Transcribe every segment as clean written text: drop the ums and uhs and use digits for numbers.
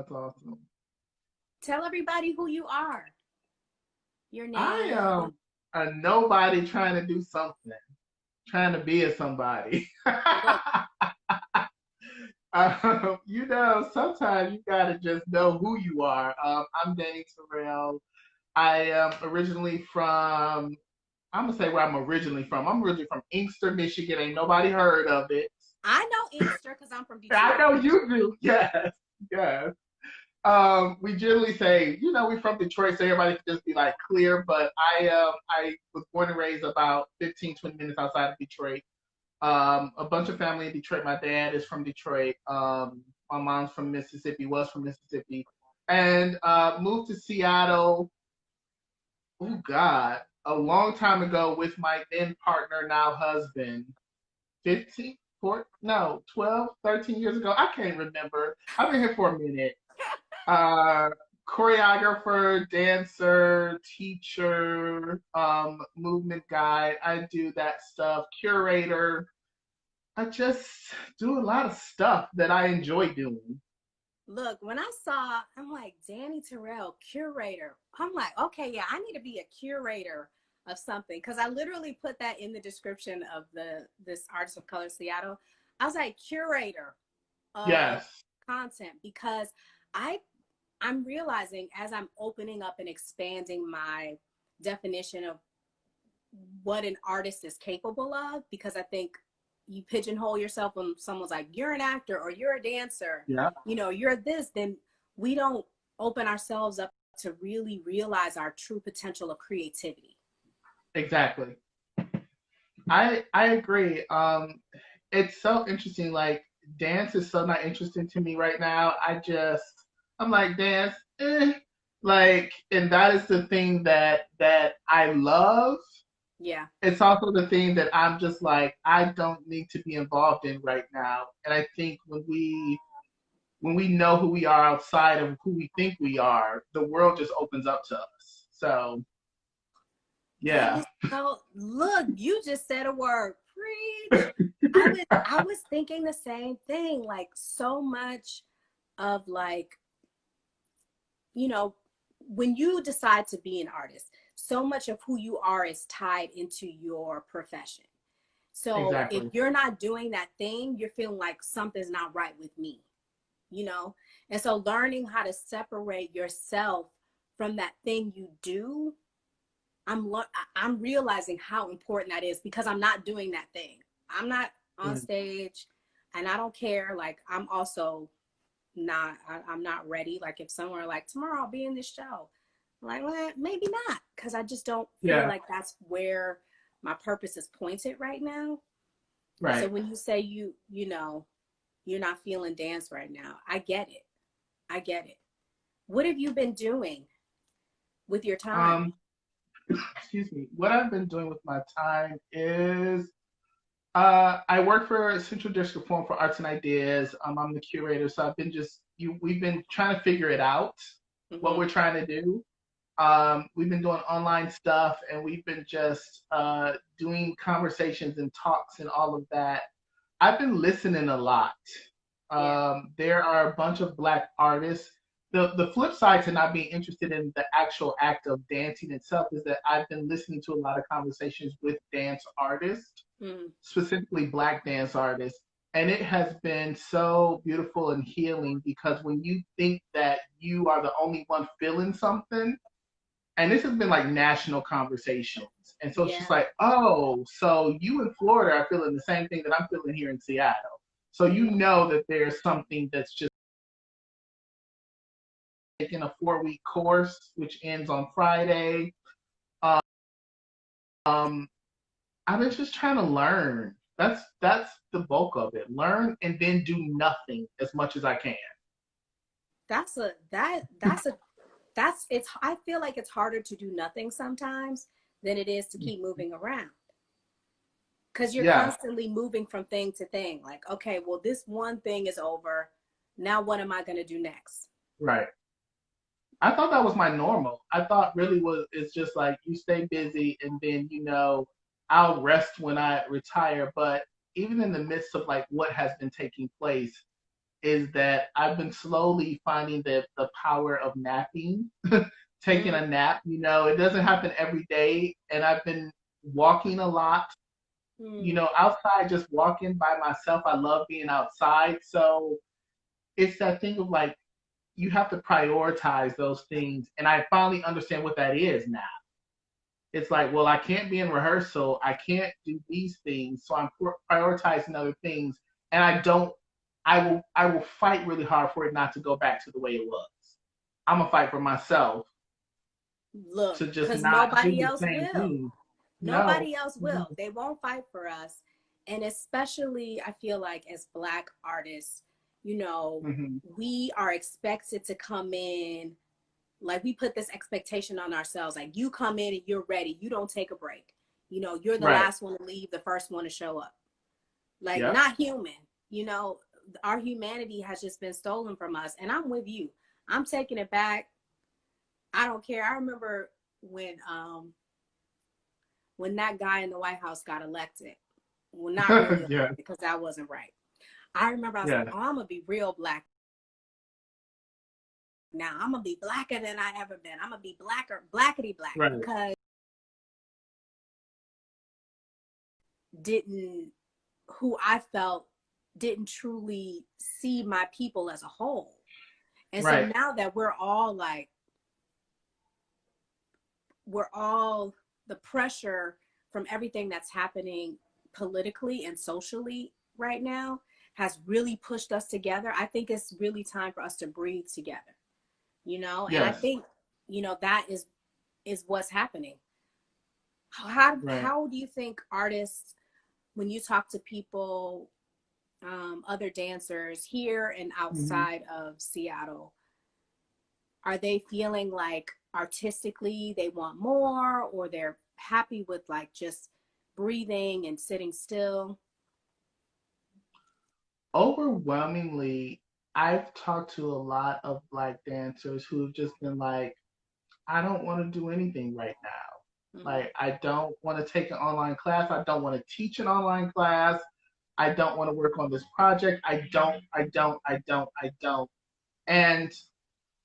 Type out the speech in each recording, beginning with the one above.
That's awesome. Tell everybody who you are. Your I name. am a nobody trying to do something, trying to be a somebody. Look, Sometimes you gotta just know who you are. I'm Dani Tirrell. I am originally from, I'm gonna say where I'm originally from. I'm originally from Inkster, Michigan. Ain't nobody heard of it. I know Inkster because I'm from I Detroit. know you do. Yes, yes. We generally say, we're from Detroit, so everybody can just be like clear. But I was born and raised about 15, 20 minutes outside of Detroit. A bunch of family in Detroit. My dad is from Detroit. My mom's from Mississippi, was from Mississippi, and moved to Seattle. Oh God, a long time ago with my then partner, now husband. 15, 4, no, 12, 13 years ago. I can't remember. I've been here for a minute. Uh, Choreographer, dancer, teacher, movement guide. I do that stuff. Curator. I just do a lot of stuff that I enjoy doing. Look, when I saw, I'm like, Dani Tirrell, curator. I'm like, okay, yeah, I need to be a curator of something. Because I literally put that in the description of this Artist of Color Seattle. I was like, curator of Yes, content, because I'm realizing as I'm opening up and expanding my definition of what an artist is capable of, because I think you pigeonhole yourself when someone's like, you're an actor or you're a dancer, yeah, you're this, then we don't open ourselves up to really realize our true potential of creativity. exactly. I agree. It's so interesting. Like dance is so not interesting to me right now. I'm like dance, like, and that is the thing that I love. Yeah. It's also the thing that I'm just like I don't need to be involved in right now. And I think when we know who we are outside of who we think we are, the world just opens up to us. So That yeah. is so, look, you just said a word. Preach. I was thinking the same thing. Like so much of like, you know, when you decide to be an artist, so much of who you are is tied into your profession. So if Exactly. you're not doing that thing, you're feeling like something's not right with me, you know? And so learning how to separate yourself from that thing you do, I'm realizing how important that is, because I'm not doing that thing. I'm not on Mm. stage and I don't care. Like I'm also not, I'm not ready. Like if someone like tomorrow I'll be in this show, I'm like, well, maybe not, because I just don't feel Yeah. like that's where my purpose is pointed right now. So Right. when you say you're not feeling dance right now, I get it. I get it. What have you been doing with your time? Um, excuse me. What I've been doing with my time is I work for Central District Forum for Arts and Ideas. I'm the curator, so we've been trying to figure it out what Mm-hmm. we're trying to do. We've been doing online stuff, and we've been just doing conversations and talks and all of that. I've been listening a lot. Yeah. There are a bunch of Black artists. The flip side to not being interested in the actual act of dancing itself is that I've been listening to a lot of conversations with dance artists, Mm. specifically Black dance artists. And it has been so beautiful and healing because when you think that you are the only one feeling something, and this has been like national conversations. And so it's just Yeah. like, oh, so you in Florida are feeling the same thing that I'm feeling here in Seattle. So you Yeah. know that there's something that's just taking a 4-week course, which ends on Friday. Um, I've been just trying to learn. That's the bulk of it. Learn and then do nothing as much as I can. That's a that's a that's it's I feel like it's harder to do nothing sometimes than it is to keep moving around, because you're Yeah, constantly moving from thing to thing. Like, okay, well, this one thing is over. Now what am I going to do next? right. I thought that was my normal. I thought really was it's just like you stay busy and then I'll rest when I retire. But even in the midst of like what has been taking place, is that I've been slowly finding that the power of napping, taking Mm, a nap. It doesn't happen every day, and I've been walking a lot. mm. Outside, just walking by myself. I love being outside. So it's that thing of like you have to prioritize those things, and I finally understand what that is now. It's like, well, I can't be in rehearsal. I can't do these things, so I'm prioritizing other things, and I don't. I will fight really hard for it not to go back to the way it was. I'm gonna fight for myself Look, to just because not do nobody the else same will. thing. No. Nobody else will. They won't fight for us. And especially, I feel like as Black artists, Mm-hmm. we are expected to come in, like we put this expectation on ourselves, like you come in and you're ready. You don't take a break. You're the Right. last one to leave, the first one to show up. Like, Yep. not human. Our humanity has just been stolen from us. And I'm with you. I'm taking it back. I don't care. I remember when that guy in the White House got elected. Well, not really elected, Yeah. because that wasn't right. I remember I was like, Yeah. oh, I'm gonna be real Black now. I'm gonna be blacker than I ever been. I'm gonna be blacker, blackety black, Right. because didn't who I felt didn't truly see my people as a whole. And so Right. now that we're all the pressure from everything that's happening politically and socially right now has really pushed us together. I think it's really time for us to breathe together, and I Yes. think, that is what's happening. How, Right. how do you think artists, when you talk to people, other dancers here and Mm-hmm. outside of Seattle, are they feeling like artistically they want more, or they're happy with like just breathing and sitting still? Overwhelmingly, I've talked to a lot of Black dancers who've just been like, I don't want to do anything right now. Mm-hmm. Like, I don't want to take an online class. I don't want to teach an online class. I don't want to work on this project. I don't. And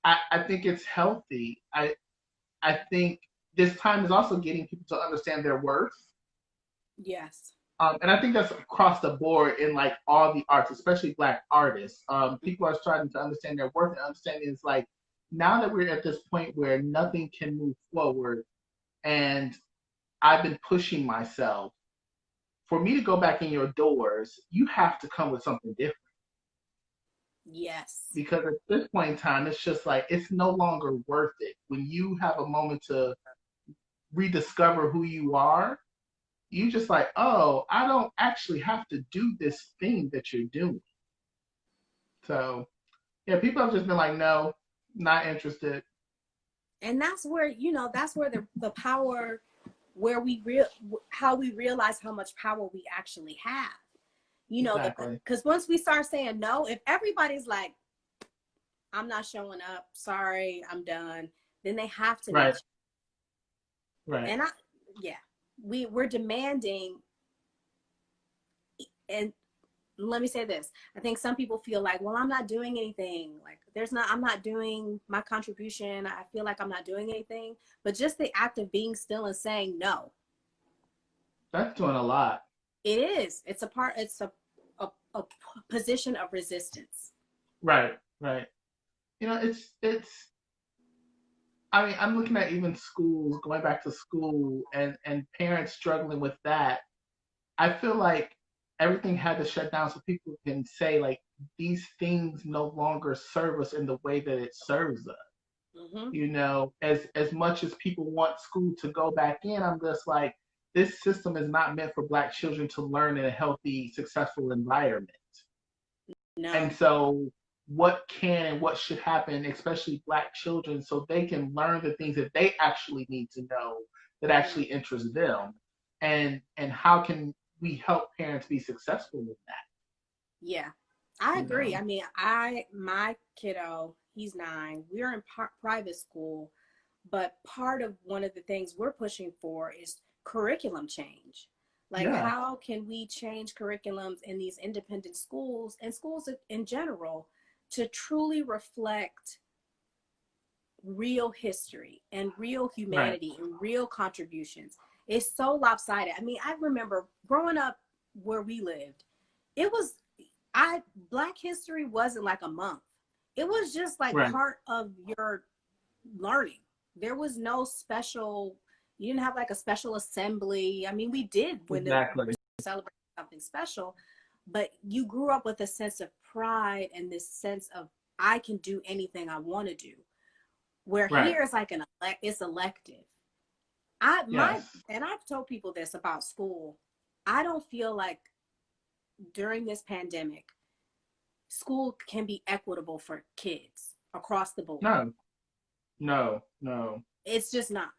I think it's healthy. I think this time is also getting people to understand their worth. Yes. And I think that's across the board in like all the arts, especially Black artists. People are starting to understand their worth, and understanding is like now that we're at this point where nothing can move forward, and I've been pushing myself. For me to go back in your doors, you have to come with something different. Yes. Because at this point in time, it's just like it's no longer worth it. When you have a moment to rediscover who you are, you just like, oh, I don't actually have to do this thing that you're doing. So yeah, people have just been like, no, not interested. And that's where the power, where how we realize how much power we actually have. Exactly. Because once we start saying no, if everybody's like, I'm not showing up, sorry, I'm done, then they have to Right. meet you. Right. And yeah, we're demanding. And let me say this, I think some people feel like, well, I'm not doing anything, like I'm not doing my contribution, I feel like I'm not doing anything. But just the act of being still and saying no, That's doing a lot. it's a position of resistance. Right. Right. It's I mean, I'm looking at even schools, going back to school, and parents struggling with that. I feel like everything had to shut down so people can say like these things no longer serve us in the way that it serves us. Mm-hmm. As much as people want school to go back in, I'm just like, this system is not meant for Black children to learn in a healthy, successful environment. And No. so what can and what should happen, especially Black children, so they can learn the things that they actually need to know that Mm-hmm. actually interest them, and how can we help parents be successful with that? Yeah, I You agree. know, I mean, my kiddo, he's 9. We're in private school, but part of one of the things we're pushing for is curriculum change. Like, Yeah. how can we change curriculums in these independent schools and schools in general to truly reflect real history and real Right. humanity and real contributions? It's so lopsided. I mean, I remember growing up where we lived, it was, Black history wasn't like a month. It was just like Right. part of your learning. There was no special, you didn't have like a special assembly. I mean, we did when we Exactly. celebrated something special, but you grew up with a sense of pride and this sense of, I can do anything I want to do. Where Right. here it's like it's elective. Yes. And I've told people this about school. I don't feel like during this pandemic, school can be equitable for kids across the board. No. No. No. It's just not.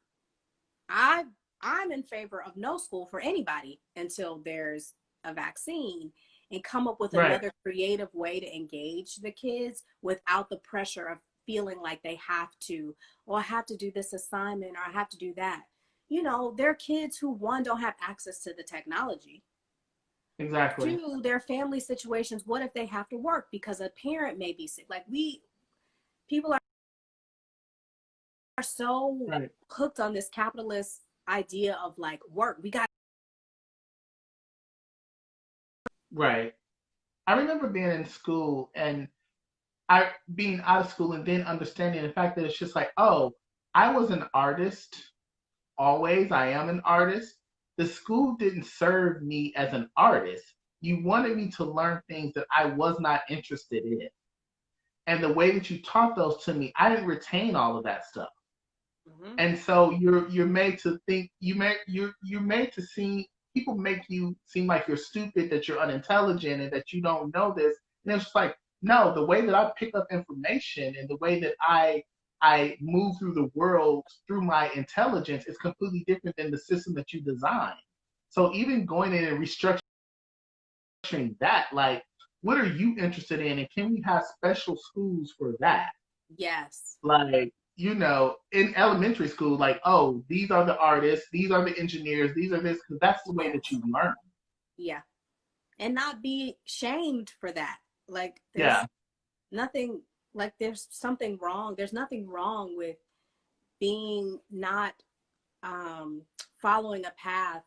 I I'm in favor of no school for anybody until there's a vaccine, and come up with Right. another creative way to engage the kids without the pressure of feeling like they have to, or I have to do this assignment, or I have to do that. You know, there are kids who, one, don't have access to the technology. Exactly. Two, their family situations. What if they have to work because a parent may be sick? Like, people are so Right. hooked on this capitalist idea of like work. We got. Right. I remember being in school and I being out of school and then understanding the fact that it's just like, oh, I was an artist always. I am an artist. The school didn't serve me as an artist. You wanted me to learn things that I was not interested in. And the way that you taught those to me, I didn't retain all of that stuff. Mm-hmm. And so you're made to think you're made to see people make you seem like you're stupid, that you're unintelligent, and that you don't know this. And it's just like, no, the way that I pick up information and the way that I move through the world through my intelligence is completely different than the system that you designed. So even going in and restructuring that, like, what are you interested in, and can we have special schools for that? Yes. Like, in elementary school, like, oh, these are the artists, these are the engineers, these are this, because that's the way that Yes. you learn. Yeah. And not be shamed for that. Like, there's Yeah, nothing, like, there's something wrong. There's nothing wrong with being not following a path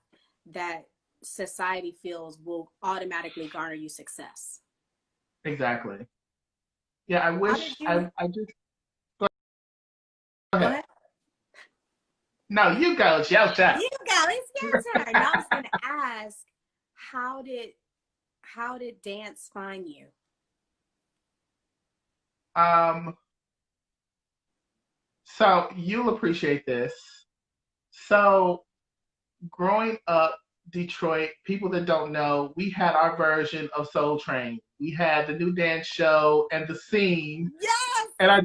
that society feels will automatically garner you success. exactly. Yeah, I How wish did you I just go go ahead. ahead? No, you go, shout out. You go. It's your turn. Now I was going to ask, how did dance find you? Um, so you'll appreciate this. So growing up, Detroit, people that don't know, we had our version of Soul Train. We had the new dance show and the scene. Yes. And I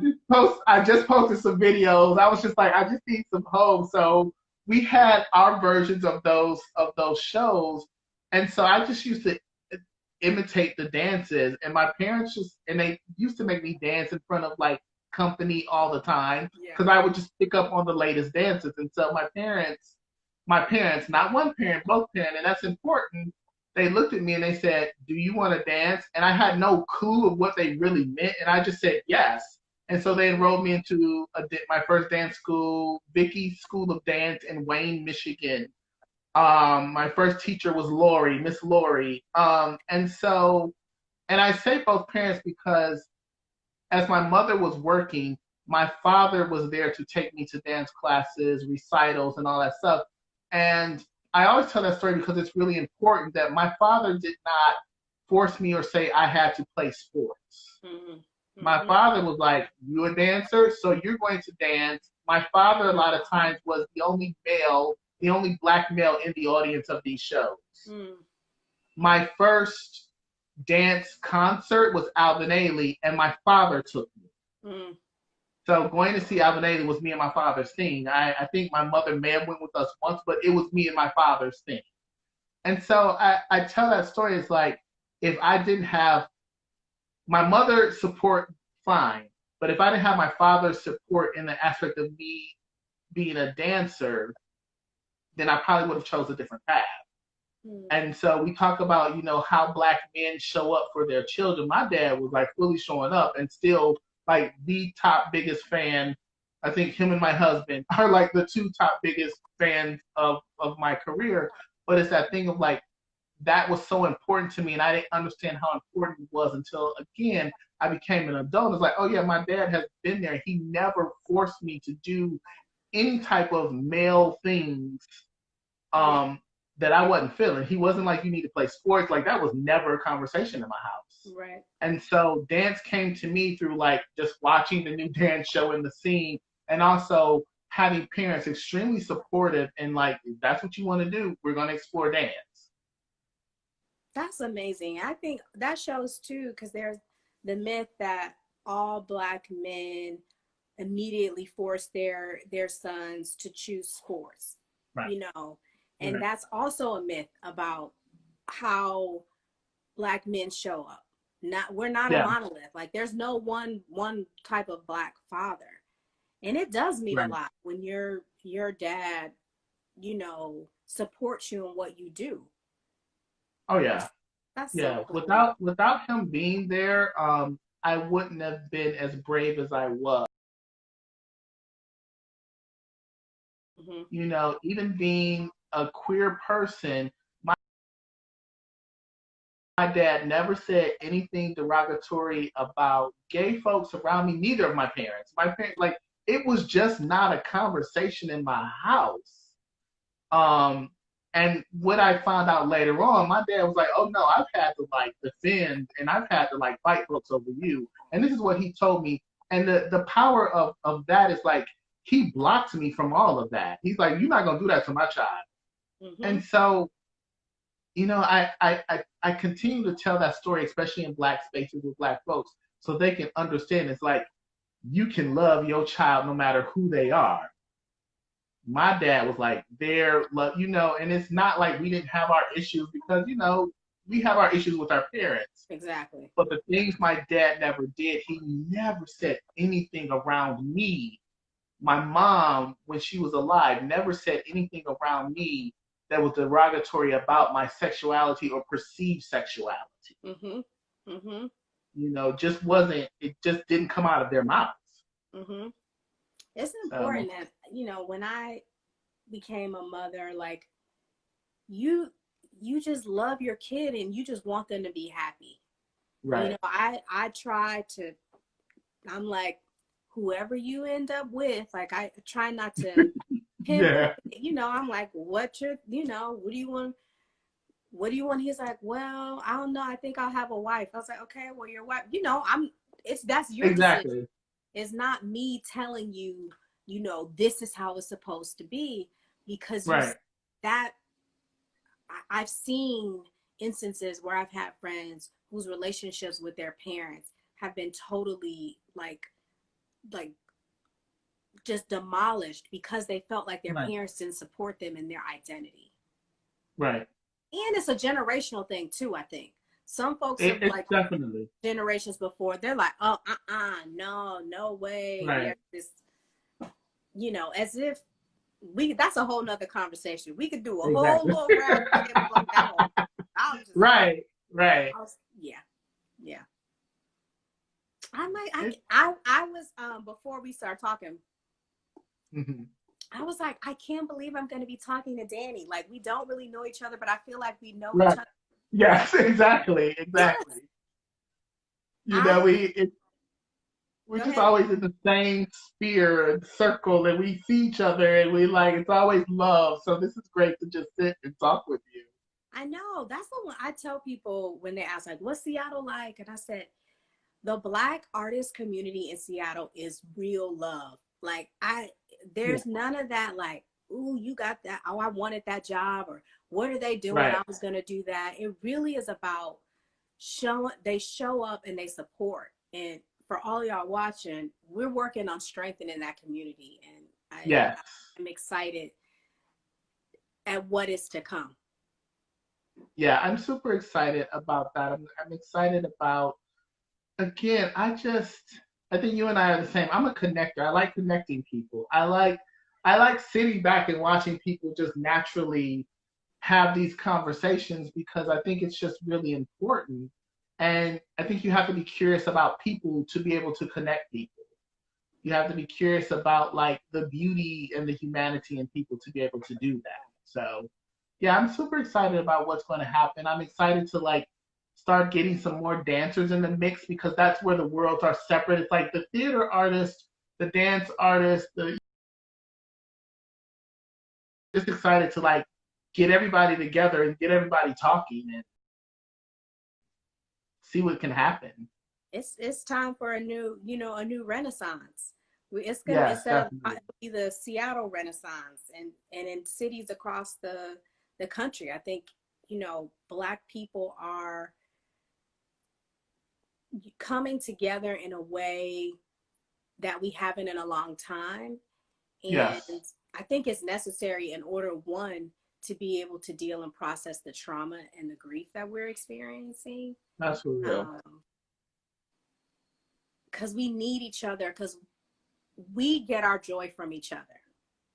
just posted some videos. I was just like, I just need some hope. So we had our versions of those shows. And so I just used to imitate the dances. And my parents and they used to make me dance in front of like company all the time Yeah. because I would just pick up on the latest dances. And so my parents, not one parent, both parents, and that's important. They looked at me and they said, "Do you want to dance?" And I had no clue of what they really meant, and I just said yes. And so they enrolled me into my first dance school, Vicky School of Dance in Wayne, Michigan. My first teacher was Lori, Miss Lori. And I say both parents because as my mother was working, my father was there to take me to dance classes, recitals, and all that stuff. And I always tell that story because it's really important that my father did not force me or say I had to play sports. Mm-hmm. My father was like, "You a dancer, so you're going to dance." My father, a lot of times, was the only black male in the audience of these shows. Mm. My first dance concert was Alvin Ailey, and my father took me. Mm. So going to see Alvin Ailey was me and my father's thing. I think my mother may have went with us once, but it was me and my father's thing. And so I tell that story. It's like, if I didn't have my mother's support, fine. But if I didn't have my father's support in the aspect of me being a dancer, then I probably would have chose a different path. And so we talk about, how Black men show up for their children. My dad was like fully showing up and still like the top biggest fan. I think him and my husband are like the two top biggest fans of my career. But it's that thing of like, that was so important to me, and I didn't understand how important it was until, again, I became an adult. It's like, oh yeah, my dad has been there. He never forced me to do any type of male things that I wasn't feeling. He wasn't like, you need to play sports. Like, that was never a conversation in my house. Right. And so dance came to me through like just watching the new dance show in the scene, and also having parents extremely supportive and like, if that's what you want to do, we're going to explore dance. That's amazing. I think that shows too, because there's the myth that all Black men immediately force their sons to choose sports, Right. And Right. that's also a myth about how Black men show up. We're not a monolith. Like, there's no one type of Black father, and it does mean a lot when your dad, supports you in what you do. Oh yeah. That's Yeah. so cool. Without him being there, I wouldn't have been as brave as I was. Mm-hmm. Even being a queer person, my dad never said anything derogatory about gay folks around me, neither of my parents. My parents, like, it was just not a conversation in my house. And what I found out later on, my dad was like, oh no, I've had to like defend and I've had to like fight folks over you. And this is what he told me. And the power of that is like, he blocked me from all of that. He's like, you're not going to do that to my child. Mm-hmm. And so, I continue to tell that story, especially in Black spaces with Black folks, so they can understand it's like, you can love your child no matter who they are. My dad was like, their love, and it's not like we didn't have our issues because, we have our issues with our parents. Exactly. But the things my dad never did, he never said anything around me. My mom, when she was alive, never said anything around me that was derogatory about my sexuality or perceived sexuality. Mm-hmm. Mm-hmm. It just didn't come out of their mouths. Mm-hmm. It's important that, when I became a mother, like, you just love your kid and you just want them to be happy. Right. I try to, I'm like, whoever you end up with, like, I try not to pinpoint, I'm like, what do you want? What do you want? He's like, well, I don't know. I think I'll have a wife. I was like, okay, well, your wife, that's your decision. It's not me telling you, this is how it's supposed to be, because I've seen instances where I've had friends whose relationships with their parents have been totally like just demolished because they felt like their parents didn't support them in their identity. Right. And it's a generational thing too, I think. Some folks have like definitely generations before, they're like, oh, no way. Right. This, as if that's a whole nother conversation. We could do a whole little round. Right. Yeah. I was before we start talking, mm-hmm. I was like, I can't believe I'm going to be talking to Dani. Like, we don't really know each other, but I feel like we know each other. Yes, exactly. Yes. We're just always in the same sphere and circle, and we see each other, and it's always love. So this is great to just sit and talk with you. I know. That's the one I tell people when they ask, like, what's Seattle like? And I said, the Black artist community in Seattle is real love. Like, there's none of that, like, ooh, you got that. Oh, I wanted that job, or what are they doing? I was going to do that. It really is about they show up and they support. And for all y'all watching, we're working on strengthening that community. And I'm excited at what is to come. Yeah, I'm super excited about that. I'm excited about, again, I think you and I are the same. I'm a connector. I like connecting people. I like sitting back and watching people just naturally have these conversations because I think it's just really important. And I think you have to be curious about people to be able to connect people. You have to be curious about like the beauty and the humanity in people to be able to do that. So yeah, I'm super excited about what's going to happen. I'm excited to like start getting some more dancers in the mix because that's where the worlds are separate. It's like the theater artist, the dance artist, the just excited to like get everybody together and get everybody talking and see what can happen. It's time for a new, a new renaissance. It's gonna, Yes, instead of definitely. be the Seattle Renaissance, and in cities across the country. I think, Black people are coming together in a way that we haven't in a long time. And Yes, I think it's necessary in order, one, to be able to deal and process the trauma and the grief that we're experiencing. that's for real. Because we need each other, because we get our joy from each other.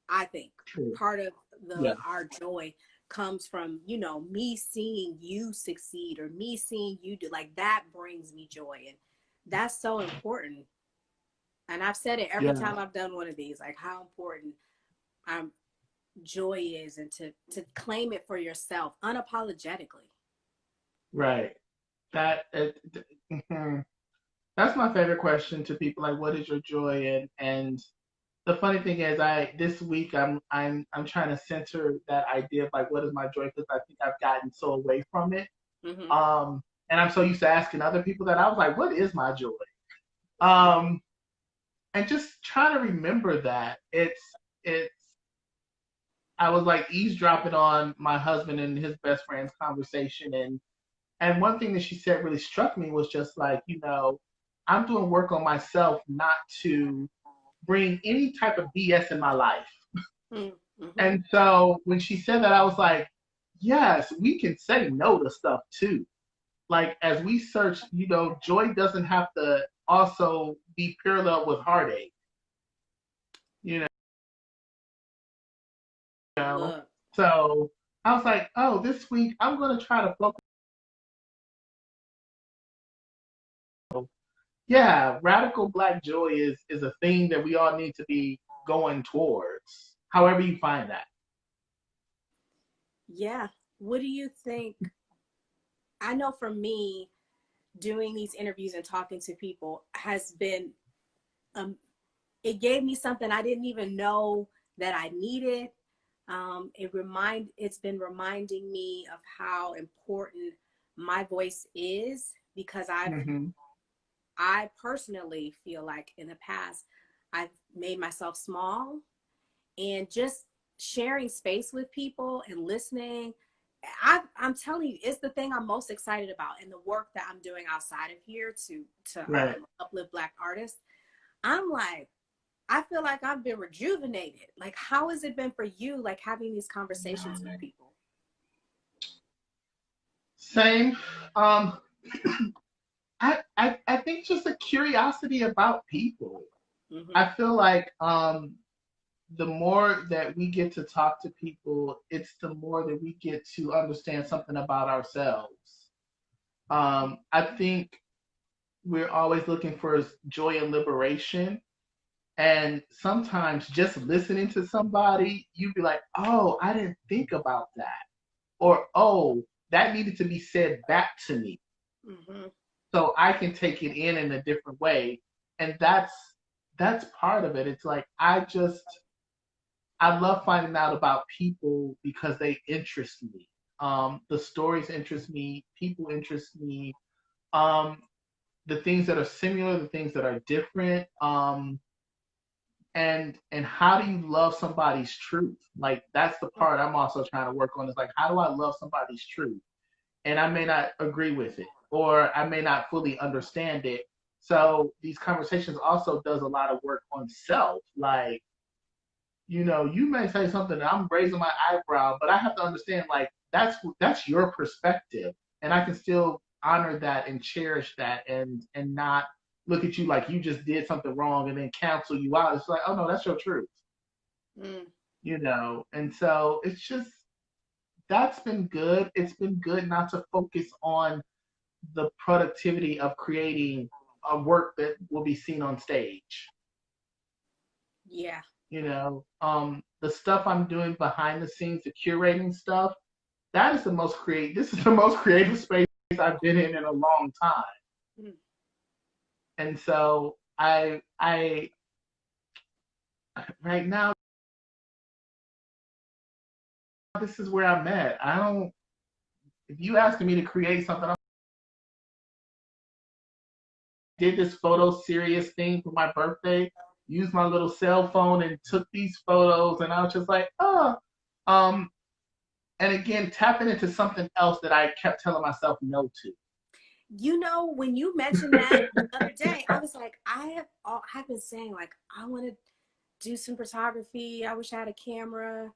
I think True. part of Yeah. our joy comes from, me seeing you succeed, or me seeing you do, like, that brings me joy. And that's so important. And I've said it every Yeah. time I've done one of these, like how important joy is, and to claim it for yourself unapologetically. Right. That mhm. That's my favorite question to people. Like, what is your joy? And the funny thing is, I this week I'm trying to center that idea of like, what is my joy? Because I think I've gotten so away from it. Mm-hmm. And I'm so used to asking other people that I was like, what is my joy? Um, and just trying to remember that it's I was like eavesdropping on my husband and his best friend's conversation, and one thing that she said really struck me was just like, I'm doing work on myself not to bring any type of BS in my life. Mm-hmm. And so when she said that, I was like, yes, we can say no to stuff too. Like as we search, joy doesn't have to also be parallel with heartache. You know. Look, So I was like, oh, this week I'm gonna try to focus. Yeah, radical black joy is a thing that we all need to be going towards. However you find that. yeah. What do you think? I know for me, doing these interviews and talking to people has been, it gave me something I didn't even know that I needed. It's been reminding me of how important my voice is, because Mm-hmm. I personally feel like in the past I've made myself small, and just sharing space with people and listening. I'm telling you, it's the thing I'm most excited about in the work that I'm doing outside of here to Right. uplift Black artists. I'm like, I feel like I've been rejuvenated. Like, how has it been for you, like having these conversations with people? Same. Um, I think just a curiosity about people. Mm-hmm. I feel like the more that we get to talk to people, it's the more that we get to understand something about ourselves. I think we're always looking for joy and liberation. And sometimes just listening to somebody, you'd be like, oh, I didn't think about that. Or, oh, that needed to be said back to me. Mm-hmm. So I can take it in a different way. And that's part of it. It's like I love finding out about people because they interest me. The stories interest me, people interest me. Um, the things that are similar, the things that are different. And how do you love somebody's truth? Like that's the part I'm also trying to work on. Is like, how do I love somebody's truth? And I may not agree with it, or I may not fully understand it. So these conversations also does a lot of work on self. Like, you may say something and I'm raising my eyebrow, but I have to understand like that's your perspective, and I can still honor that and cherish that, and not look at you like you just did something wrong and then cancel you out. It's like, oh no, that's your truth. Mm. And so it's just that's been good. It's been good not to focus on the productivity of creating a work that will be seen on stage. Yeah. The stuff I'm doing behind the scenes, the curating stuff, that is the most creative. This is the most creative space I've been in a long time. Mm. And so I right now, this is where I'm at. If you asking me to create something, I did this photo serious thing for my birthday, used my little cell phone and took these photos, and I was just like, oh, and again, tapping into something else that I kept telling myself no to. When you mentioned that the other day, I was like, I've been saying, like, I want to do some photography. I wish I had a camera.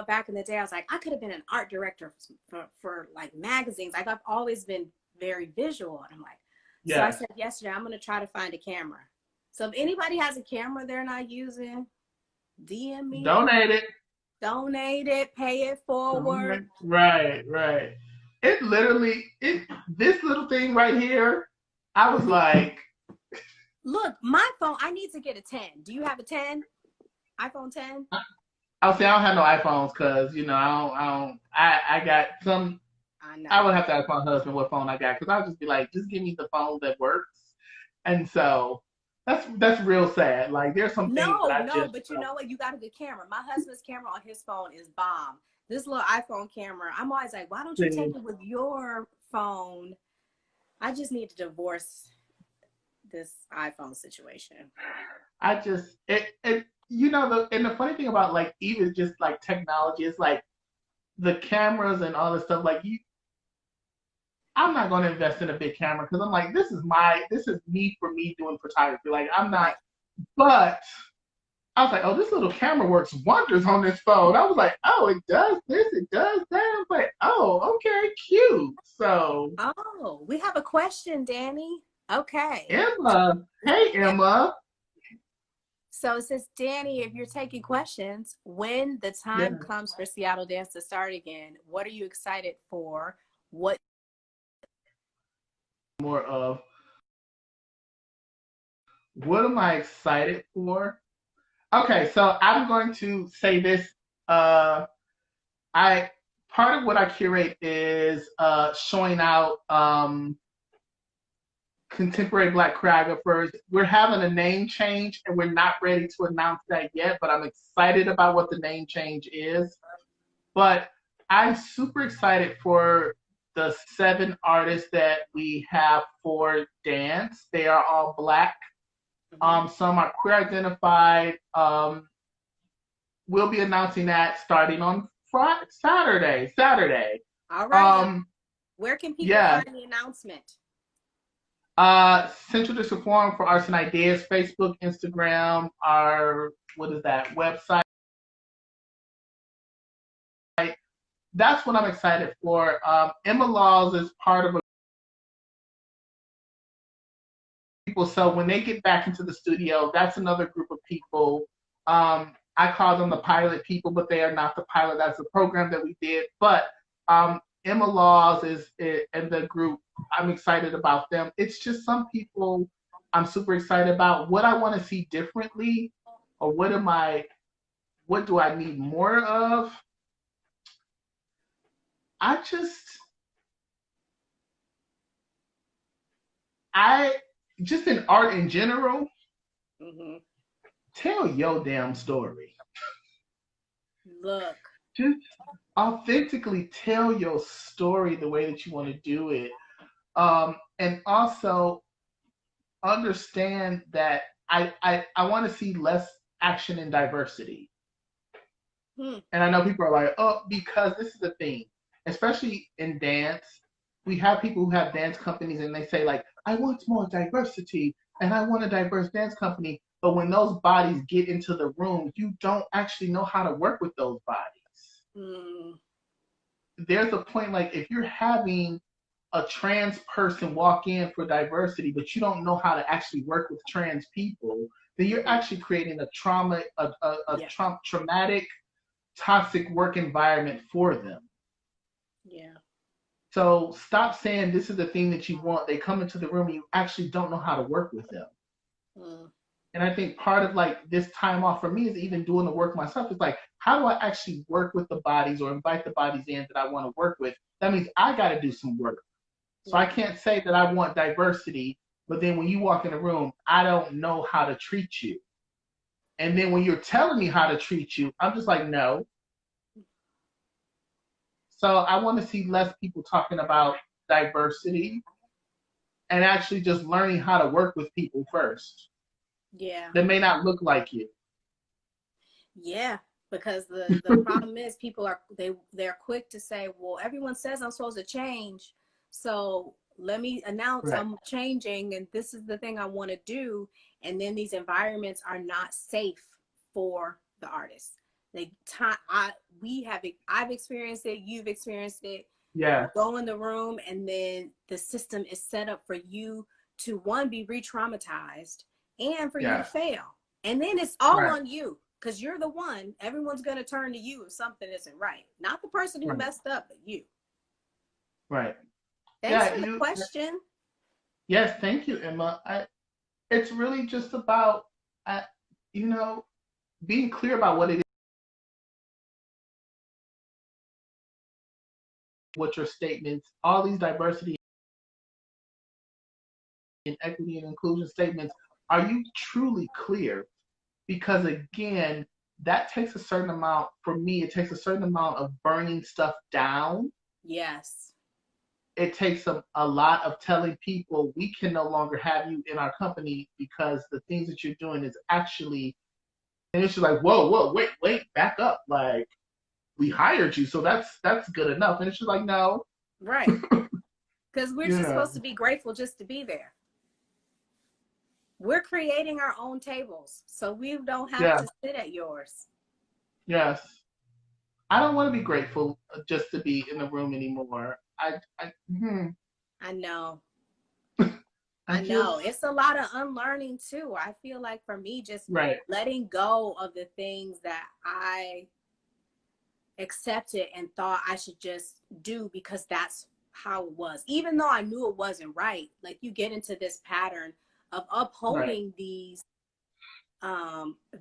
Back in the day, I was like, I could have been an art director for like magazines. Like, I've always been very visual. And I'm like, So I said yesterday, I'm going to try to find a camera. So if anybody has a camera they're not using, DM me. Donate it, pay it forward. Right. It literally, this little thing right here, I was like. Look, my phone, I need to get a 10. Do you have a 10? iPhone 10? I'll say I don't have no iPhones because, I got some. I would have to ask my husband what phone I got because I'll just be like, just give me the phone that works. And so that's real sad. Like, there's some things that but you know what? You got a good camera. My husband's camera on his phone is bomb. This little iPhone camera, I'm always like, why don't you take it with your phone? I just need to divorce this iPhone situation. And the funny thing about, like, even just like technology is like the cameras and all this stuff. Like, I'm not going to invest in a big camera because I'm like, this is me for me doing photography. Like, I'm not, but I was like, oh, this little camera works wonders on this phone. I was like, oh, it does this, it does that. I was like, oh, okay, cute. So. Oh, we have a question, Dani. Okay. Emma. Hey, Emma. So it says, Dani, if you're taking questions, when the time comes for Seattle Dance to start again, what are you excited for? What am I excited for? Okay, so I'm going to say this. Part of what I curate is showing out contemporary Black choreographers. We're having a name change, and we're not ready to announce that yet, but I'm excited about what the name change is. But I'm super excited for the 7 artists that we have for dance. They are all Black. Some are queer identified. We'll be announcing that starting on Saturday. All right. Where can people find the announcement? Central District Forum for Arts and Ideas, Facebook, Instagram, our website. That's what I'm excited for. Emma Laws is part of a people, so when they get back into the studio, that's another group of people. I call them the pilot people, but they are not the pilot. That's the program that we did. But Emma Laws is in the group. I'm excited about them. It's just some people I'm super excited about. What I want to see differently, or what do I need more of? Just in art in general, tell your damn story. Look. Just authentically tell your story the way that you want to do it. And also understand that I want to see less action and diversity. And I know people are like, oh, because this is the thing, especially in dance, we have people who have dance companies and they say, like, I want more diversity and I want a diverse dance company. But when those bodies get into the room, you don't actually know how to work with those bodies. There's a point, like, if you're having a trans person walk in for diversity, but you don't know how to actually work with trans people, then you're actually creating a traumatic, toxic work environment for them. Yeah. So stop saying this is the thing that you want. They come into the room and you actually don't know how to work with them. Mm. And I think part of like this time off for me is even doing the work myself. It's like, how do I actually work with the bodies or invite the bodies in that I want to work with? That means I got to do some work. So I Yeah. can't say that I want diversity, but then when you walk in the room, I don't know how to treat you. And then when you're telling me how to treat you, I'm just like, no. So I want to see less people talking about diversity and actually just learning how to work with people first Yeah. that may not look like you. Yeah. Because the problem is people are they're quick to say, well, everyone says I'm supposed to change. So let me announce Right. I'm changing and this is the thing I want to do. And then these environments are not safe for the artists. I've experienced it, you've experienced it. You Yeah. go in the room and then the system is set up for you to one, be re-traumatized and for you to Yeah. fail. And then it's all Right. on you because you're the one. Everyone's going to turn to you if something isn't right. Not the person who Right. messed up, but you. Right. Thanks Yeah. for the question. Yes. Thank you, Emma. It's really just about, uh, you know, being clear about what it is, what your statements, all these diversity and equity and inclusion statements, are you truly clear? Because again, that takes a certain amount, for me, it takes a certain amount of burning stuff down. Yes. It takes a lot of telling people we can no longer have you in our company because the things that you're doing is actually, and it's just like, whoa, wait, back up. Like, we hired you, so that's good enough. And it's just like, no, Right. Because we're you just know, supposed to be grateful just to be there. We're creating our own tables, so we don't have yeah, to sit at yours. yes. I don't want to be grateful just to be in the room anymore. I know. I I know. just, It's a lot of unlearning too. I feel like for me, just right, letting go of the things that I accepted and thought I should just do because that's how it was. Even though I knew it wasn't right, like you get into this pattern of right, upholding these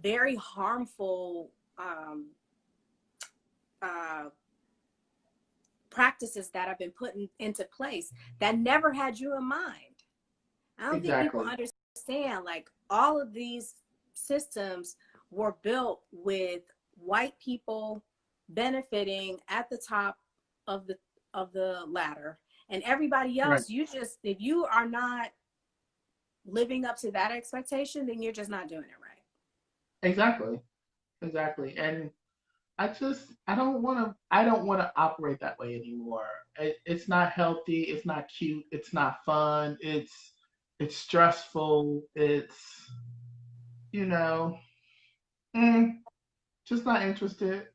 very harmful uh, practices that have been put into place that never had you in mind. I don't think people exactly, understand like all of these systems were built with white people benefiting at the top of the ladder and everybody right, else you just if you are not living up to that expectation then you're just not doing it right. exactly, exactly. And I don't want to operate that way anymore. It's not healthy. It's not cute. It's not fun. It's stressful. It's you know, mm, just not interested.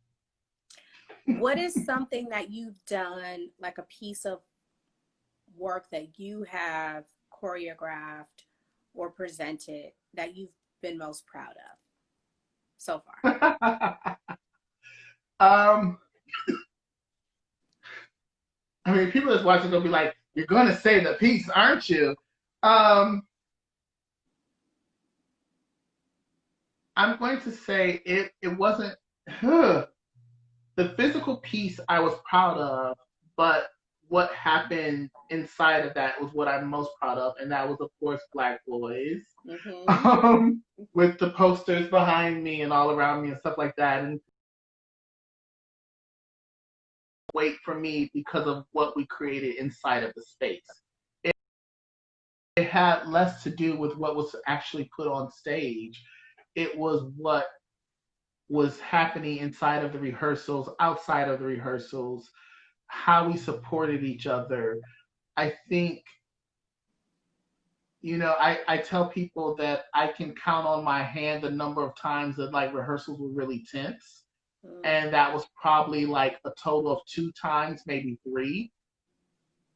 What is something that you've done like a piece of work that you have choreographed or presented that you've been most proud of so far? um, I mean, people that's watching gonna be like, "You're gonna say the piece, aren't you?" Um, I'm going to say it wasn't huh, the physical piece I was proud of, but what happened inside of that was what I'm most proud of, and that was of course Black Boys, Mm-hmm. um, with the posters behind me and all around me and stuff like that, and wait for me because of what we created inside of the space. It had less to do with what was actually put on stage. It was what was happening inside of the rehearsals, outside of the rehearsals, how we supported each other. I think, I tell people that I can count on my hand the number of times that like rehearsals were really tense. Mm. And that was probably like a total of 2 times, maybe three.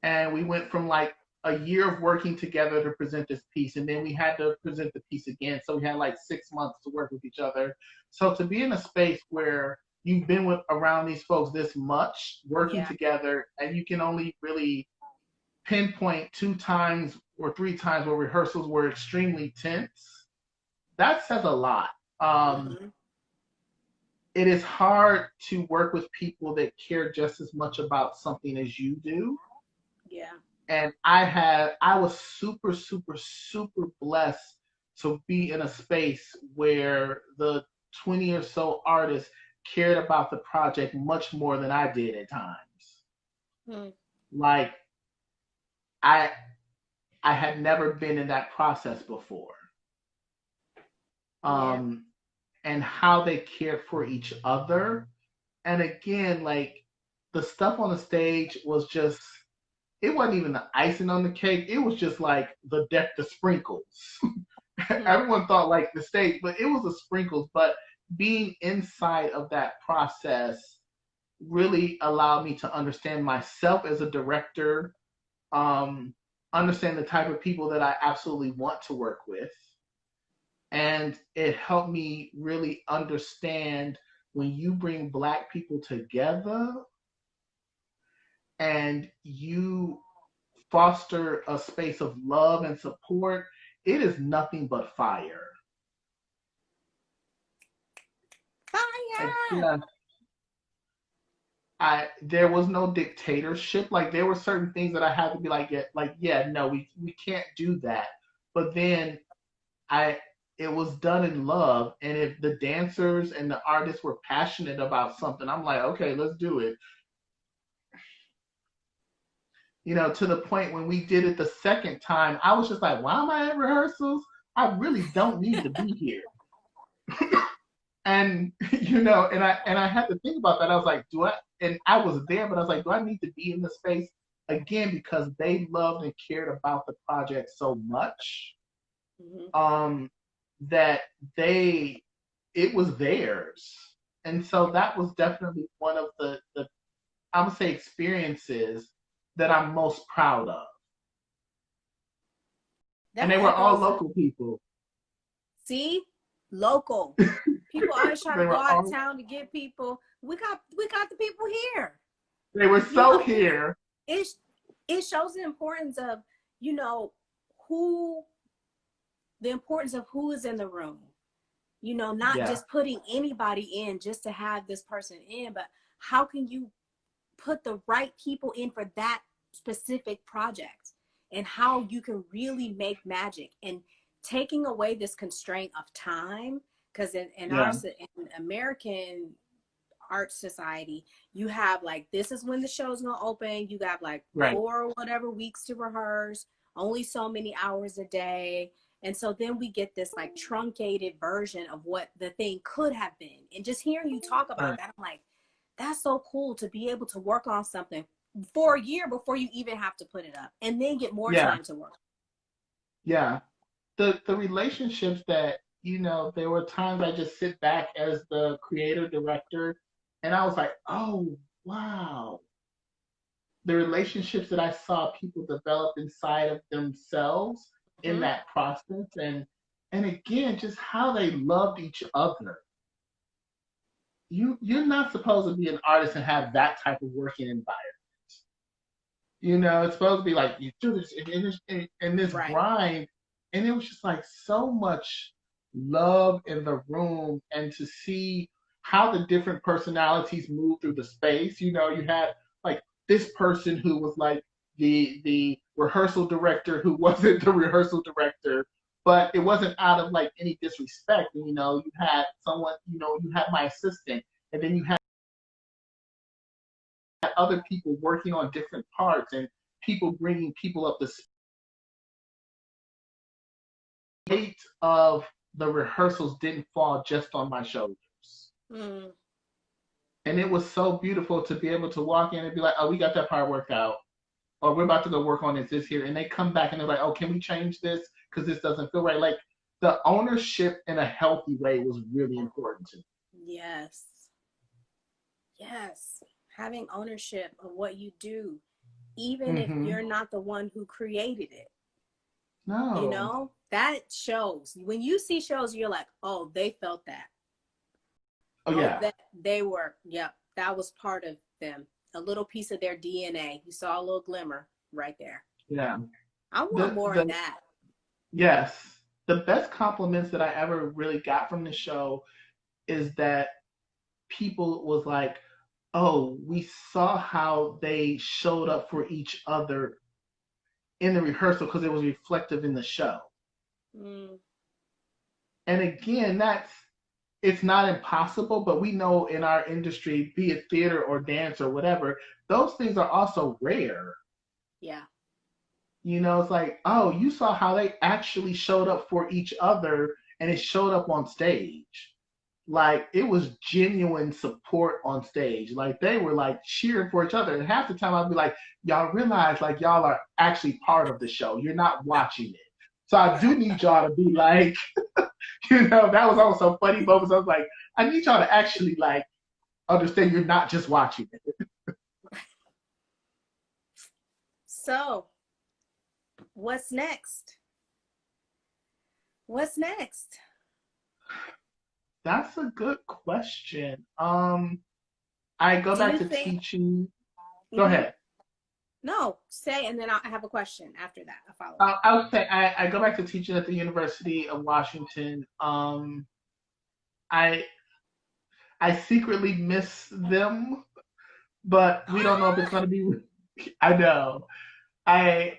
And we went from like a year of working together to present this piece, and then we had to present the piece again. So we had like 6 months to work with each other. So to be in a space where you've been around these folks this much, working Yeah. together, and you can only really pinpoint 2 times or 3 times where rehearsals were extremely tense. That says a lot. Mm-hmm. It is hard to work with people that care just as much about something as you do. Yeah. And I was super, super, super blessed to be in a space where the 20 or so artists cared about the project much more than I did at times. Mm. Like I I had never been in that process before. Yeah. Um, and how they cared for each other. And again, like the stuff on the stage was just, it wasn't even the icing on the cake. It was just like the sprinkles. Mm. Everyone thought like the stage, but it was the sprinkles. But being inside of that process really allowed me to understand myself as a director, um, understand the type of people that I absolutely want to work with. And it helped me really understand when you bring Black people together and you foster a space of love and support, it is nothing but fire. Like, Fire. yeah, there was no dictatorship. Like there were certain things that I had to be yeah, no, we can't do that. But then I it was done in love, and if the dancers and the artists were passionate about something, I'm like, okay, let's do it. To the point when we did it the second time, I was just like, why am I at rehearsals? I really don't need to be here. And and I had to think about that. I was like, do I? And I was there, but I was like, do I need to be in the space again because they loved and cared about the project so much, Mm-hmm. um, that it was theirs, and so that was definitely one of the I would say experiences that I'm most proud of. And That they were all echoes. local people. See, local people always try They to go were out of all town to get people. We got the people here. they were You so know, here. it it shows the importance of you know who the importance of who is in the room. Not Yeah, just putting anybody in just to have this person in, but how can you put the right people in for that specific project and how you can really make magic and taking away this constraint of time because yeah, in American art society you have like this is when the show's gonna open, you got like right, 4 or whatever weeks to rehearse, only so many hours a day, and so then we get this like truncated version of what the thing could have been. And just hearing you talk about right. that, I'm like, that's so cool to be able to work on something for a year before you even have to put it up and then get more Yeah, time to work. yeah. The relationships that there were times I just sit back as the creator director, and I was like, oh wow, the relationships that I saw people develop inside of themselves in Mm-hmm. that process, and again, just how they loved each other. You're not supposed to be an artist and have that type of working environment. It's supposed to be like you do this and this Right. grind, and it was just like so much love in the room, and to see how the different personalities move through the space. You had like this person who was like the rehearsal director who wasn't the rehearsal director, but it wasn't out of like any disrespect. You had someone, you had my assistant, and then you had other people working on different parts and people bringing people up the weight of the rehearsals didn't fall just on my shoulders. Mm. And it was so beautiful to be able to walk in and be like, oh, we got that part worked out. Or we're about to go work on this here. And they come back and they're like, oh, can we change this? Because this doesn't feel right. Like the ownership in a healthy way was really important to me. Yes. Yes. Having ownership of what you do, even if Mm-hmm. you're not the one who created it. No. That shows. When you see shows, you're like, oh, they felt that. Oh yeah. that they were, yep, that was part of them. A little piece of their DNA. You saw a little glimmer right there. Yeah. I want The more of the that. yes. The best compliments that I ever really got from the show is that people was like, "Oh, we saw how they showed up for each other in the rehearsal because it was reflective in the show." Mm, And again, it's not impossible, but we know in our industry, be it theater or dance or whatever, those things are also rare. yeah. You know, it's like, oh, you saw how they actually showed up for each other and it showed up on stage. Like it was genuine support on stage. Like they were like cheering for each other. And half the time I'd be like, y'all realize like y'all are actually part of the show. You're not watching it. So I do need y'all to be like, that was also funny moments. I was like, I need y'all to actually like understand you're not just watching it. So, what's next? What's next? That's a good question. I go Do back you to think? teaching. Go Mm-hmm. ahead. No, say, and then I have a question after that. A follow up. I would say I go back to teaching at the University of Washington. I I secretly miss them, but we don't know if it's going to be. I know. I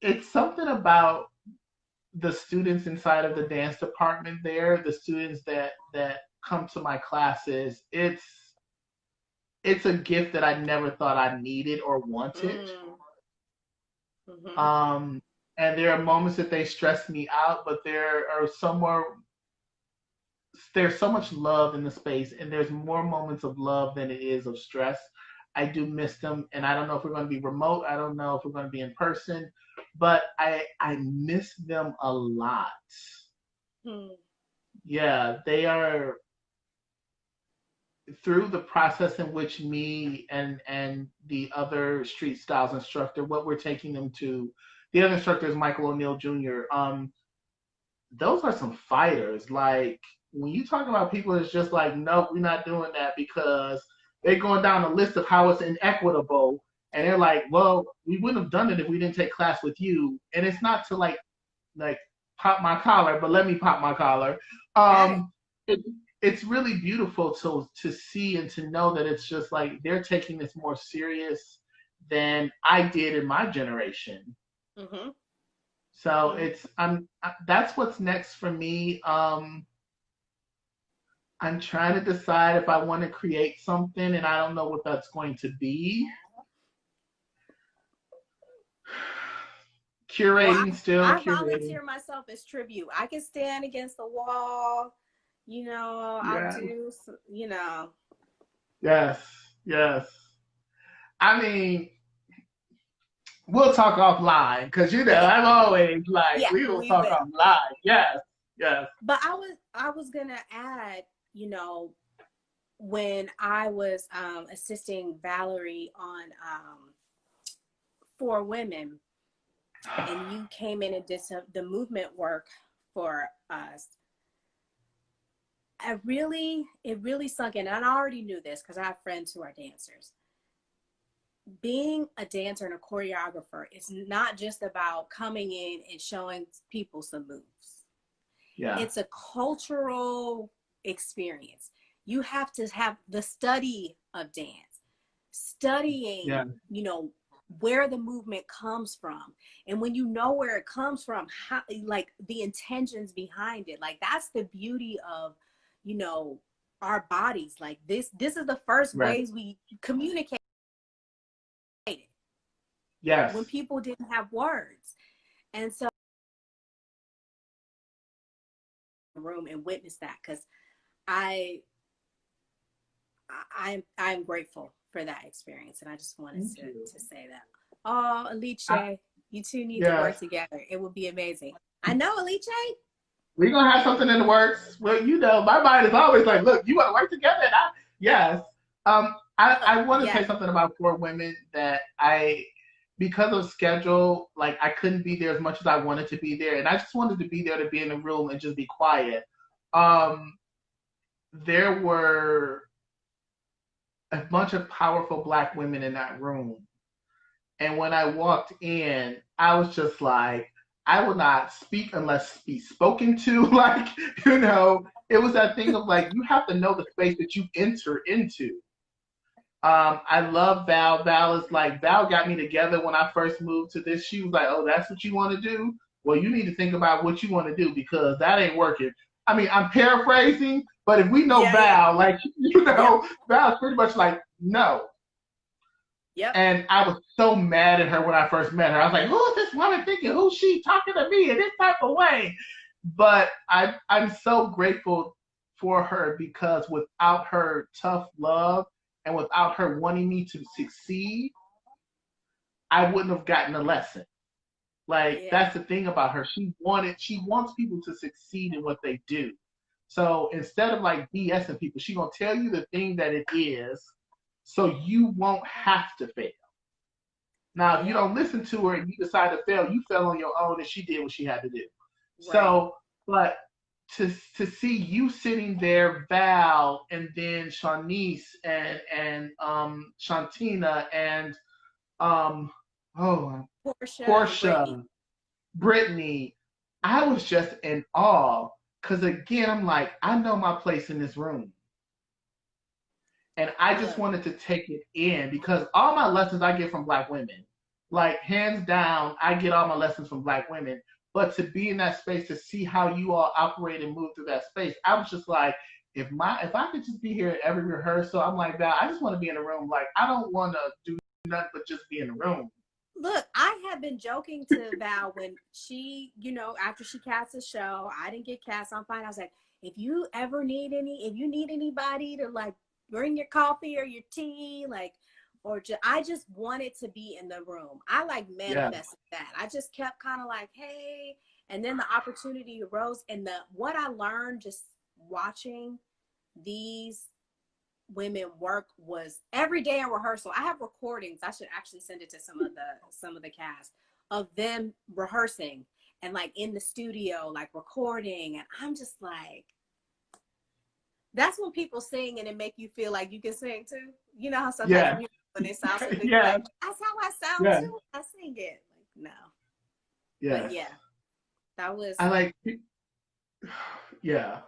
it's something about the students inside of the dance department there, the students that come to my classes. It's a gift that I never thought I needed or wanted. Mm, mm-hmm. Um, and there are moments that they stress me out, but there's so much love in the space, and there's more moments of love than it is of stress. I do miss them, and I don't know if we're going to be remote. I don't know if we're going to be in person, but I miss them a lot. Mm, Yeah, they are through the process in which me and the other street styles instructor, what we're taking them to. The other instructor is Michael O'Neill Jr. Those are some fighters. Like when you talk about people that's just like, nope, we're not doing that because they're going down a list of how it's inequitable, and they're like, well, we wouldn't have done it if we didn't take class with you. And it's not to like pop my collar, but let me pop my collar. got it. It, it's really beautiful to see and to know that it's just like they're taking this more serious than I did in my generation. Mm-hmm. So Mm-hmm. that's what's next for me. I'm trying to decide if I want to create something, and I don't know what that's going to be. Well, Curating, still I curating. volunteer myself as tribute. I can stand against the wall. You know, I'll Yeah. do. You know. Yes. Yes. I mean, we'll talk offline because Yeah. I'm always like Yeah, we will we talk will. offline. Yes. Yes. But I was gonna add. You know, when I was assisting Valerie on For Women, and you came in and did the movement work for us, it really sunk in. And I already knew this because I have friends who are dancers. Being a dancer and a choreographer is not just about coming in and showing people some moves. Yeah. It's a cultural experience. You have to have the study of dance, Yeah. studying, where the movement comes from. And when you know where it comes from, how, like the intentions behind it, like that's the beauty of, our bodies. Like this is the first Right. ways we communicate Yes. when people didn't have words. And so room and witness that, because I'm grateful for that experience, and I just wanted to say that. Oh, Alice, you two need to Yes. work together. It would be amazing. I know, Alice. We're gonna have something in the works. Well, my mind is always like, look, you want to work together? Yes. I want to Yeah. say something about For Women that because of schedule, like I couldn't be there as much as I wanted to be there, and I just wanted to be there to be in the room and just be quiet. Um, there were a bunch of powerful Black women in that room. And when I walked in, I was just like, I will not speak unless be spoken to. Like, it was that thing of like, you have to know the space that you enter into. I love Val. Val got me together when I first moved to this. She was like, oh, that's what you want to do? Well, you need to think about what you want to do because that ain't working. I mean, I'm paraphrasing, but if we know Val, like, Val's pretty much like, no. Yep. And I was so mad at her when I first met her. I was like, who is this woman thinking? Who's she talking to me in this type of way? But I'm so grateful for her because without her tough love and without her wanting me to succeed, I wouldn't have gotten a lesson. Like, that's the thing about her. She wants people to succeed in what they do. So instead of like BSing people, she's going to tell you the thing that it is so you won't have to fail. Now, if you don't listen to her and you decide to fail, you fell on your own and she did what she had to do. Right. So, but to see you sitting there, Val, and then Shanice and Shantina and Portia, Brittany, I was just in awe because again, I'm like, I know my place in this room. And I just wanted to take it in because all my lessons I get from Black women. Like, hands down, I get all my lessons from Black women. But to be in that space, to see how you all operate and move through that space, I was just like, if I could just be here at every rehearsal, I'm like, Val, I just want to be in a room. Like, I don't want to do nothing but just be in the room. Look, I have been joking to Val when she, after she cast a show, I didn't get cast, I'm fine. I was like, if you need anybody to like bring your coffee or your tea, like, I just wanted to be in the room. I like manifested that. I just kept kind of like, hey, and then the opportunity arose. And what I learned just watching these women work was every day in rehearsal. I have recordings. I should actually send it to some of the cast of them rehearsing and like in the studio, like recording. And I'm just like, that's when people sing and it make you feel like you can sing too. You know how sometimes when they sound so big, like, that's how I sound too. I sing it. Like, no. Yeah. But that was. I like. Yeah.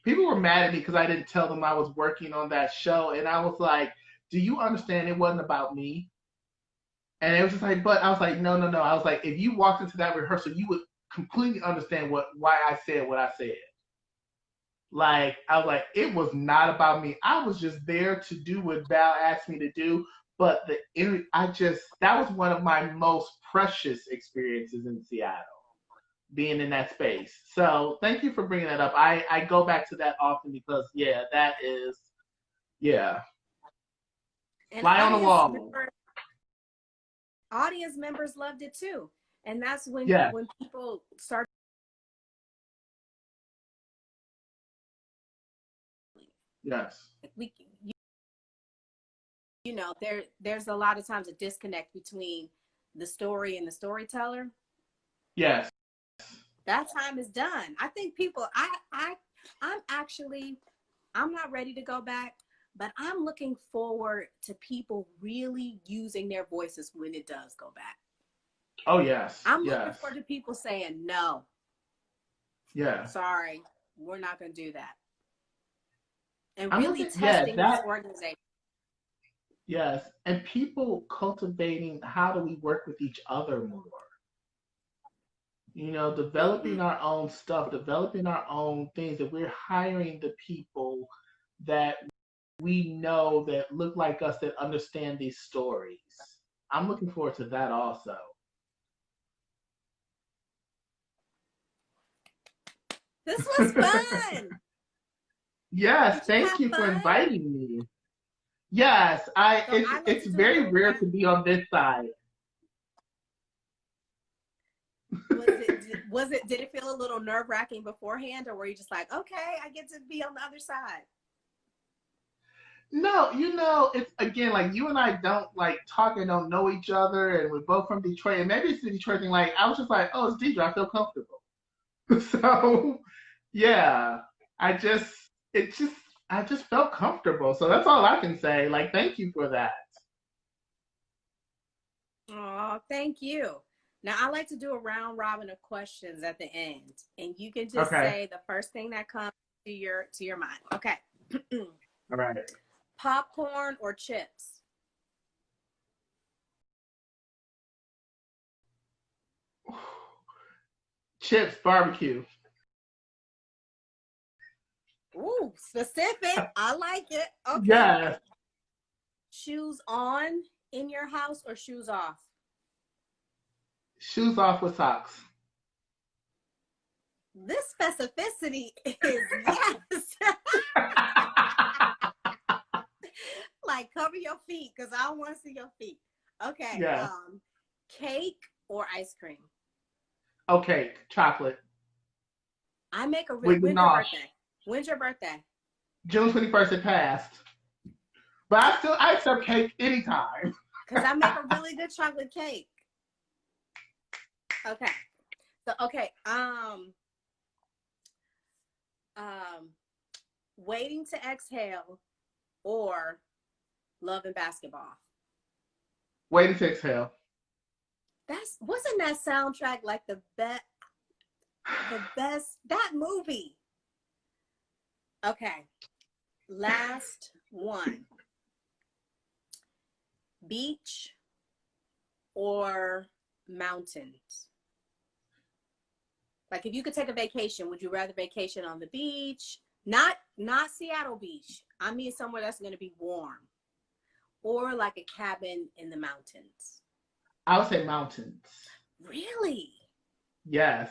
People were mad at me because I didn't tell them I was working on that show, and I was like, "Do you understand? It wasn't about me." And it was just like, but I was like, no. I was like, if you walked into that rehearsal, you would completely understand why I said what I said. Like, I was like, it was not about me. I was just there to do what Val asked me to do. But that was one of my most precious experiences in Seattle, being in that space. So thank you for bringing that up. I go back to that often because, that is, and fly on the wall. Audience members loved it too. And that's when people start. Yes. There's a lot of times a disconnect between the story and the storyteller. Yes. That time is done. I think people, I'm not ready to go back, but I'm looking forward to people really using their voices when it does go back. Oh, yes. I'm looking forward to people saying, no. Yeah. Sorry, we're not going to do that. And really testing this organization. Yes. And people cultivating how do we work with each other more. Developing our own stuff, developing our own things, that we're hiring the people that we know that look like us, that understand these stories. I'm looking forward to that also. This was fun. Yes, thank you for inviting me. Yes, it's very rare to be on this side. Did it feel a little nerve-wracking beforehand, or were you just like, okay, I get to be on the other side? No, it's again, like, you and I don't like talk and don't know each other, and we're both from Detroit, and maybe it's the Detroit thing. Like, I was just like, oh, it's Deidre, I feel comfortable. So, yeah, it just I just felt comfortable. So that's all I can say. Like, thank you for that. Oh, thank you. Now I like to do a round robin of questions at the end, and you can just Okay. say the first thing that comes to your mind. Okay. All right. Popcorn or chips? Chips, barbecue. Ooh, specific. I like it. Okay. Yes. Shoes on in your house or shoes off? Shoes off with socks. This specificity is yes. Like cover your feet because I don't want to see your feet. Okay. Yeah. Cake or ice cream? Okay, chocolate. I make a real. With When's your ganache. birthday? When's your birthday? June 21st it passed. But I accept cake anytime. Because I make a really good chocolate cake. Okay. So okay. Waiting to exhale or love and basketball. Waiting to exhale. Wasn't that soundtrack like the best that movie? Okay. Last one. Beach or mountains? Like if you could take a vacation, would you rather vacation on the beach? Not Seattle Beach. I mean somewhere that's going to be warm. Or like a cabin in the mountains. I would say mountains. Really? Yes.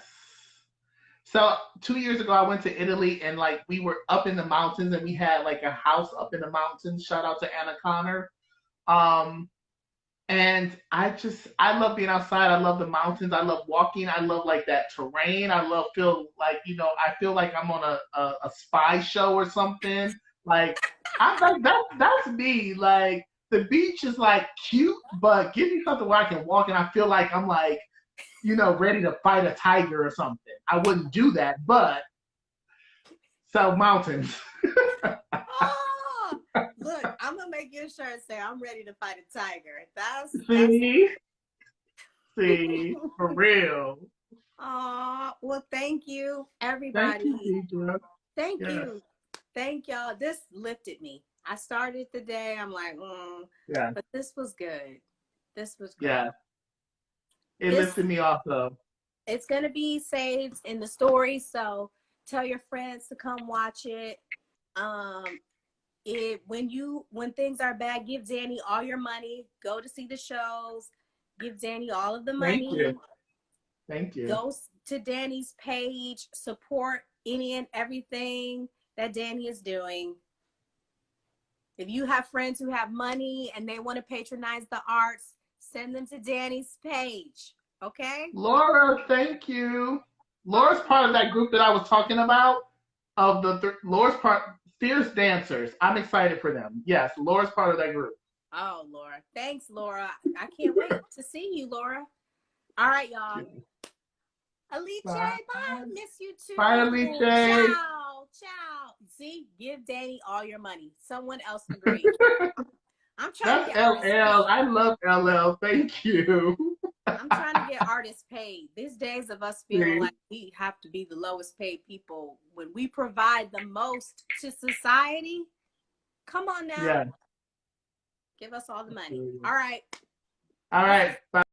So 2 years ago, I went to Italy and like we were up in the mountains and we had like a house up in the mountains. Shout out to Anna Connor. And I love being outside. I love the mountains. I love walking. I love like that terrain. Feel like, I feel like I'm on a spy show or something. Like I'm like that's me. Like the beach is like cute, but give me something where I can walk and I feel like I'm like, ready to fight a tiger or something. I wouldn't do that, but so mountains. Oh, look, I'm gonna make your shirt say I'm ready to fight a tiger. That's See, for real. Oh, well, thank you, everybody. Thank you, Deidre. Thank Yes. you. Thank y'all. This lifted me. I started the day, I'm like, yeah. But this was good. This was good. Yeah. It lifted me also. It's gonna be saved in the story, so tell your friends to come watch it. When things are bad, give Dani all your money. Go to see the shows. Give Dani all of the money. Thank you. Go to Dani's page. Support any and everything that Dani is doing. If you have friends who have money and they want to patronize the arts, send them to Dani's page. Okay? Laura, thank you. Laura's part of that group that I was talking about. Laura's part, Fierce Dancers. I'm excited for them. Yes, Laura's part of that group. Oh, Laura. Thanks, Laura. I can't wait to see you, Laura. All right, y'all. Alice, bye. Miss you too. Bye, Alice. Ciao. See, give Dani all your money. Someone else agreed. I'm trying to get LL. I love LL. Thank you. I'm trying to get artists paid. These days of us feeling like we have to be the lowest paid people when we provide the most to society. Come on now. Yeah. Give us all the money. All right. All right. Bye.